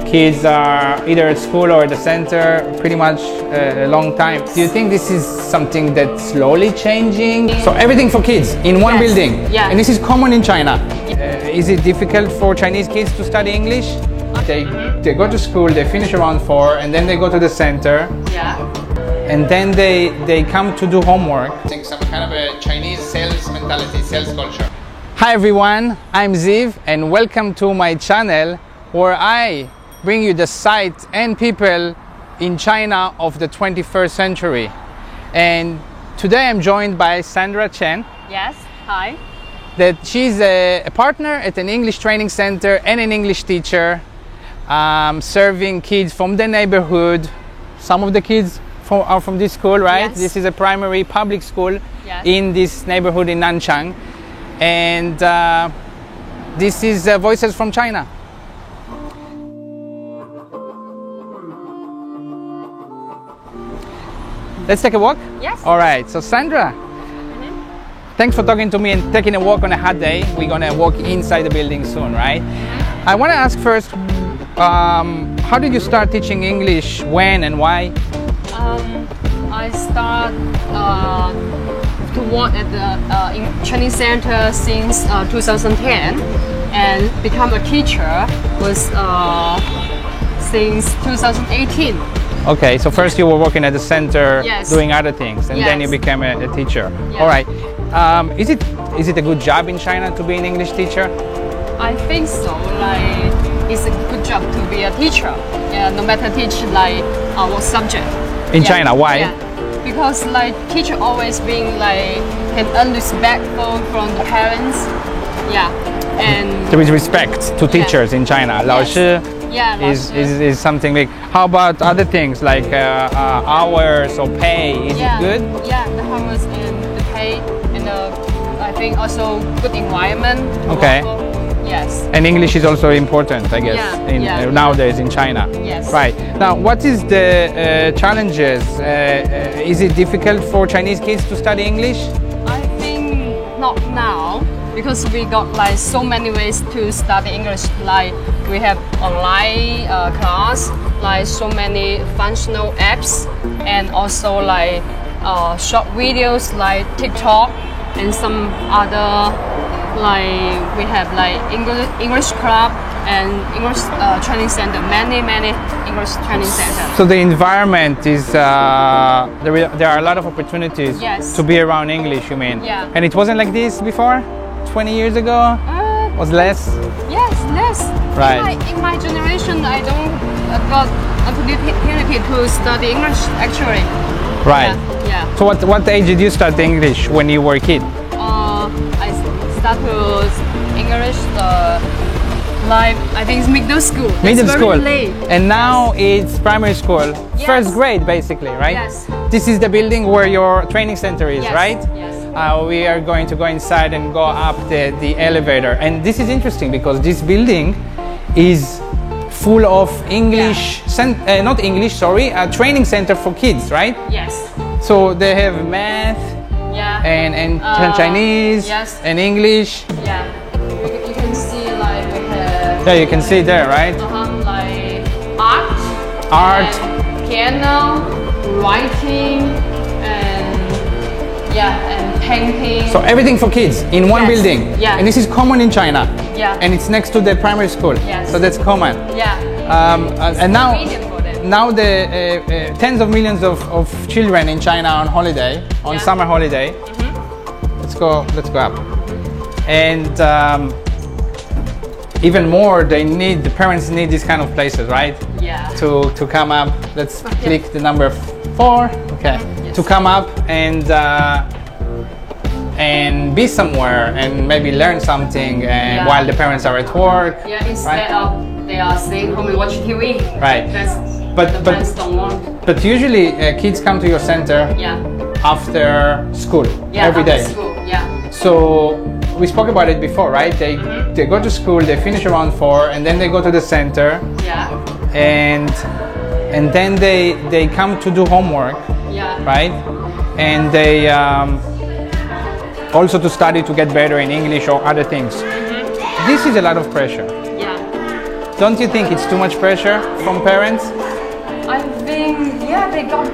Kids are either at school or at the center pretty much a long time. Do you think this is something that's slowly changing? So everything for kids in one building, and this is common in China. Is it difficult for Chinese kids to study English? They go to school, they finish around 4, and then they go to the center, and then they come to do homework. I think some kind of a Chinese sales mentality, sales culture. Hi everyone, I'm Ziv, and welcome to my channel where I bring you the sights and people in China of the 21st century. And today I'm joined by Sandra Chen. Yes, hi. That she's a partner at an English training center and an English teacher, serving kids from the neighborhood. Some of the kids are from this school, right? Yes. This is a primary public school in this neighborhood in Nanchang. And this is Voices from China. Let's take a walk? Yes. All right, so Sandra, thanks for talking to me and taking a walk on a hot day. We're gonna walk inside the building soon, right? I wanna ask first, how did you start teaching English, when and why? I start to work at the training center since 2010 and become a teacher was since 2018. Okay, so first you were working at the center, doing other things, and then you became a teacher. All right. Is it a good job in China to be an English teacher? I think so. Like, it's a good job to be a teacher. Yeah, no matter teach like our subject. In China, why? Yeah. Because like teacher always being like can earn respect from the parents. Yeah, and there is respect to teachers in China. 老师 is something big. How about other things like hours or pay? Is it good? Yeah, the hours and the pay and I think also good environment. Okay. Yes. And English is also important, I guess, nowadays in China. Yes. Right. Now, what is the challenges? Is it difficult for Chinese kids to study English? I think not now, because we got like so many ways to study English. Like we have online class, like so many functional apps, and also like short videos like TikTok and some other. Like we have like English club and English training center, many English training centers. So the environment is there are a lot of opportunities to be around English, you mean? Yeah. And it wasn't like this before, 20 years ago? Was less? Yes, less. Right. In my generation, I don't got opportunity to study English actually. Right. Yeah. So what age did you start English when you were a kid? I started English like I think it's middle school. Middle school. Late. And now it's primary school. First grade basically, right? Yes. This is the building where your training center is, right? Yes. We are going to go inside and go up the elevator. And this is interesting because this building is full of English, not English, sorry, a training center for kids, right? Yes. So they have math, and Chinese, and English. Yeah, you can see like we have. Yeah, you can see there, right? Like art, and piano, writing, and painting. So everything for kids in one building. Yeah. And this is common in China. Yeah. And it's next to the primary school. Yes. So that's common. Yeah. And now the tens of millions of children in China are on holiday, on summer holiday. Let's go up. And even more, the parents need these kind of places, right? Yeah. To come up. Let's click the number 4. Okay. Yes. To come up and be somewhere and maybe learn something while the parents are at work. Yeah. Instead of they are staying home and watching TV. Right. The parents don't want. But usually kids come to your center after school every day. After school. Yeah. So we spoke about it before, right? They go to school, they finish around 4, and then they go to the center. Yeah. And then they come to do homework. Yeah. Right? And they also to study to get better in English or other things. This is a lot of pressure. Yeah. Don't you think it's too much pressure from parents? I think, yeah, they got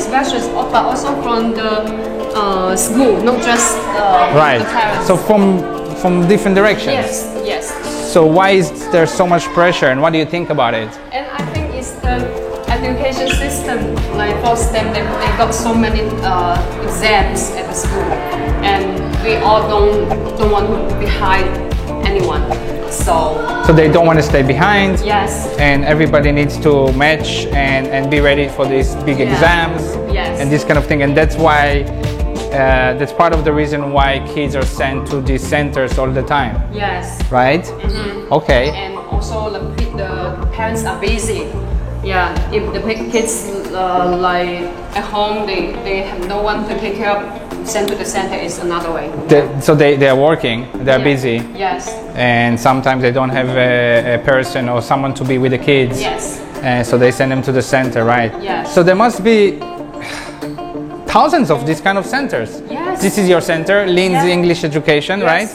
specialists, but also from the school, not just Right. the parents. So from different directions. Yes, yes. So why is there so much pressure, and what do you think about it? And I think it's the education system, like force them. They got so many exams at the school, and we all don't want to be behind anyone. So they don't want to stay behind. yes, And everybody needs to match and be ready for these big exams. Yes. And this kind of thing. And that's why, that's part of the reason why kids are sent to these centers all the time, yes. right? Okay. And also the parents are busy. Yeah, if the kids like at home, they have no one to take care of. Sent to the center is another way. So they are working, they're Yeah. busy. Yes. And sometimes they don't have a person or someone to be with the kids. Yes. So they send them to the center, right? Yes. So there must be thousands of these kind of centers. Yes. This is your center, Lin's Yeah. English Education, Yes. right?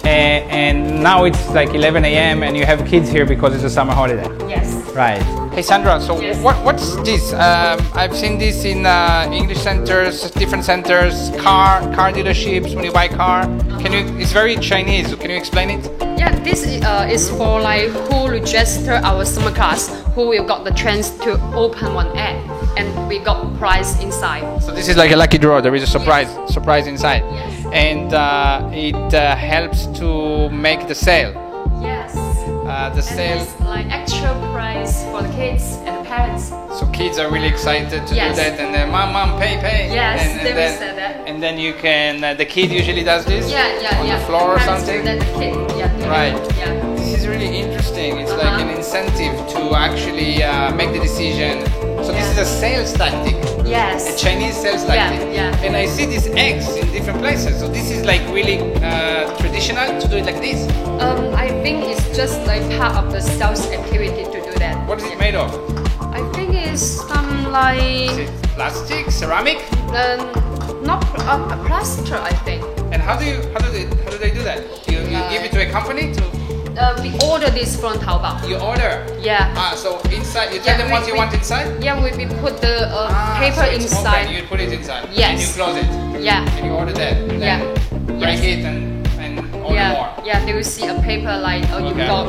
And now it's like 11 a.m. and you have kids here because it's a summer holiday. Yes. Right. Hey Sandra, so Yes. what's this? I've seen this in English centers, different centers, car dealerships when you buy car. It's very Chinese. Can you explain it? Yeah, this is for like who register our summer class, who will got the chance to open one app, and we got prize inside. So this is like a lucky draw. There is a surprise inside, Yes. and it helps to make the sale. Yes. The And sale. it's like actual prize for the kids and the parents. So kids are really excited to Yes. do that, and then mom, pay. Yes, and they will then, say that. And then you can. The kid usually does this. Yeah. On the floor or Parents something. do that, the kid. Yeah. do Right. that. Yeah. This is really interesting. It's like an incentive to actually make the decision. So this is a sales tactic, a Yes. Chinese sales tactic. yeah. And I see these eggs in different places. So this is like really traditional to do it like this. I think it's just like part of the sales activity to do that. What is it made of? I think it's like Is it plastic, ceramic? not plaster. I think. And how do they do that? You give it to a company to We order this from Taobao. you order. Yeah. So inside you tell them what you want inside. Yeah, we put the paper So it's inside. open, you put it inside. Yes. And you close it. Yeah. And you order that. And Yeah. then break Yes. it and order Yeah, more. yeah, they will see a paper like you Okay. got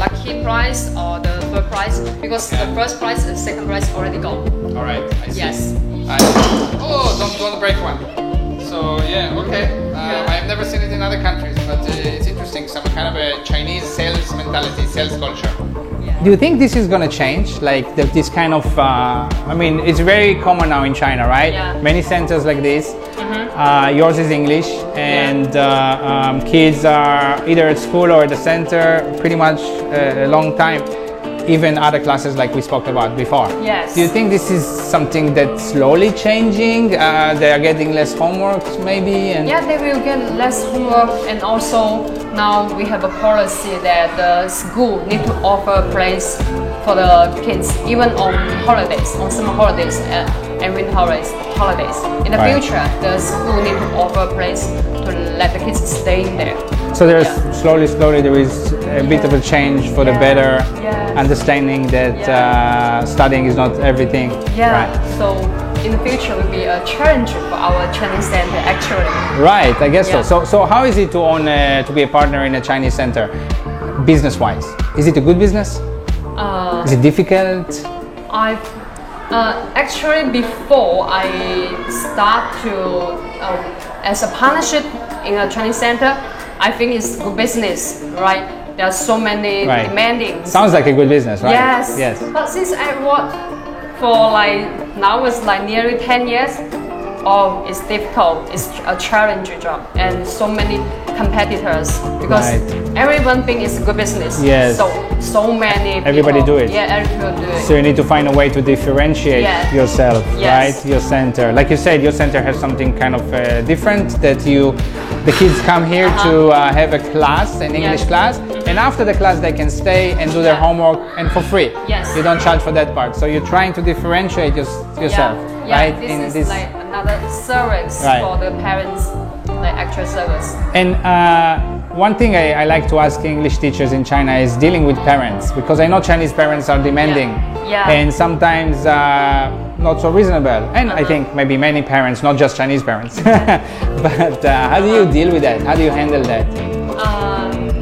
lucky prize or the third prize because the first prize and second prize already gone. All right. I see. Yes. Don't break one. So yeah, okay. I've never seen it in other countries, but it's interesting. Some kind of a Chinese sales mentality, sales culture. Do you think this is going to change? Like this kind of, I mean, it's very common now in China, right? Yeah. Many centers like this. Yours is English, and kids are either at school or at the center pretty much a long time. Even other classes like we spoke about before. Yes. Do you think this is something that's slowly changing? They are getting less homeworks maybe? And Yeah, they will get less homework, and also now we have a policy that the school need to offer place for the kids even on holidays, on summer holidays and winter holidays. In the Right. future, the school need to offer place to let the kids stay in there. So there's slowly there is a bit of a change for the better Yeah. understanding that studying is not everything. Yeah. Right. So in the future will be a challenge for our Chinese center actually. Right, I guess Yeah. so. How is it to own to be a partner in a Chinese center, business-wise? Is it a good business? Is it difficult? I've actually before I start to as a partnership in a Chinese center, I think it's good business, right? There are so many Right. demanding. Sounds like a good business, right? Yes. Yes. But since I work for like now it's like nearly 10 years, it's difficult. It's a challenging job and so many competitors because Right. everyone thinks it's a good business. Yes. So many people. Everybody do it. Yeah, everybody do it. So you need to find a way to differentiate Yeah. yourself, Yes. right? Your center, like you said, your center has something kind of different that the kids come here to have a class, an English Yes. class, and after the class they can stay and do their Yeah. homework and for free. Yes. You don't charge for that part. So you're trying to differentiate yourself, Yeah, right? this is like another service Right. for the parents, like actual service. And One thing I like to ask English teachers in China is dealing with parents, because I know Chinese parents are demanding and sometimes not so reasonable. And I think maybe many parents, not just Chinese parents. But how do you deal with that? How do you handle that?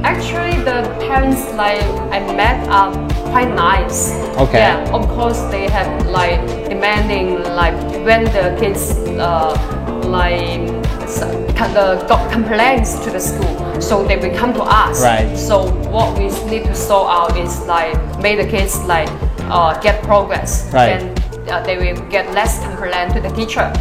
Actually, the parents like I met are quite nice. Okay. Yeah, of course they have like demanding like when the kids got complaints to the school, so they will come to us. Right. So what we need to sort out is like make the kids like get progress. Right. And they will get less complaint to the teacher.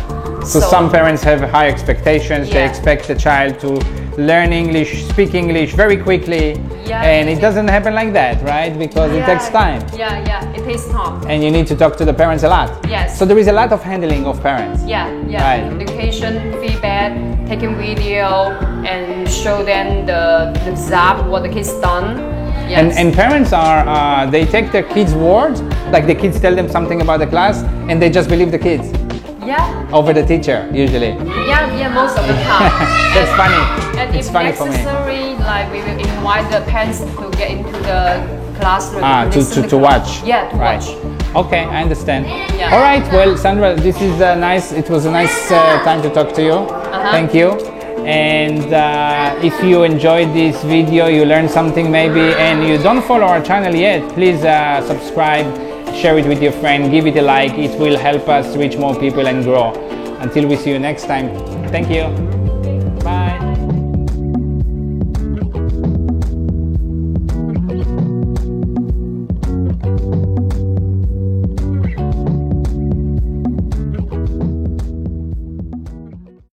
So some parents have high expectations. They expect the child to learn English, speak English very quickly, and it doesn't happen like that, right? Because it takes time. Yeah, it takes time. And you need to talk to the parents a lot. Yes. So there is a lot of handling of parents. Yeah. Right. Communication, feedback, taking video, and show them the exam, what the kids done. Yes. And parents are, they take their kids' word, like the kids tell them something about the class, and they just believe the kids. Yeah. Over the teacher, usually. Yeah, most of the time. That's funny. And it's if funny for me. necessary, like we will invite the parents to get into the classroom. To watch. Yeah, to watch. Okay, I understand. Yeah. All right, well, Sandra, this is nice. It was a nice time to talk to you. Thank you. And if you enjoyed this video, you learned something maybe, and you don't follow our channel yet, please subscribe, share it with your friend, give it a like. It will help us reach more people and grow. Until we see you next time. Thank you.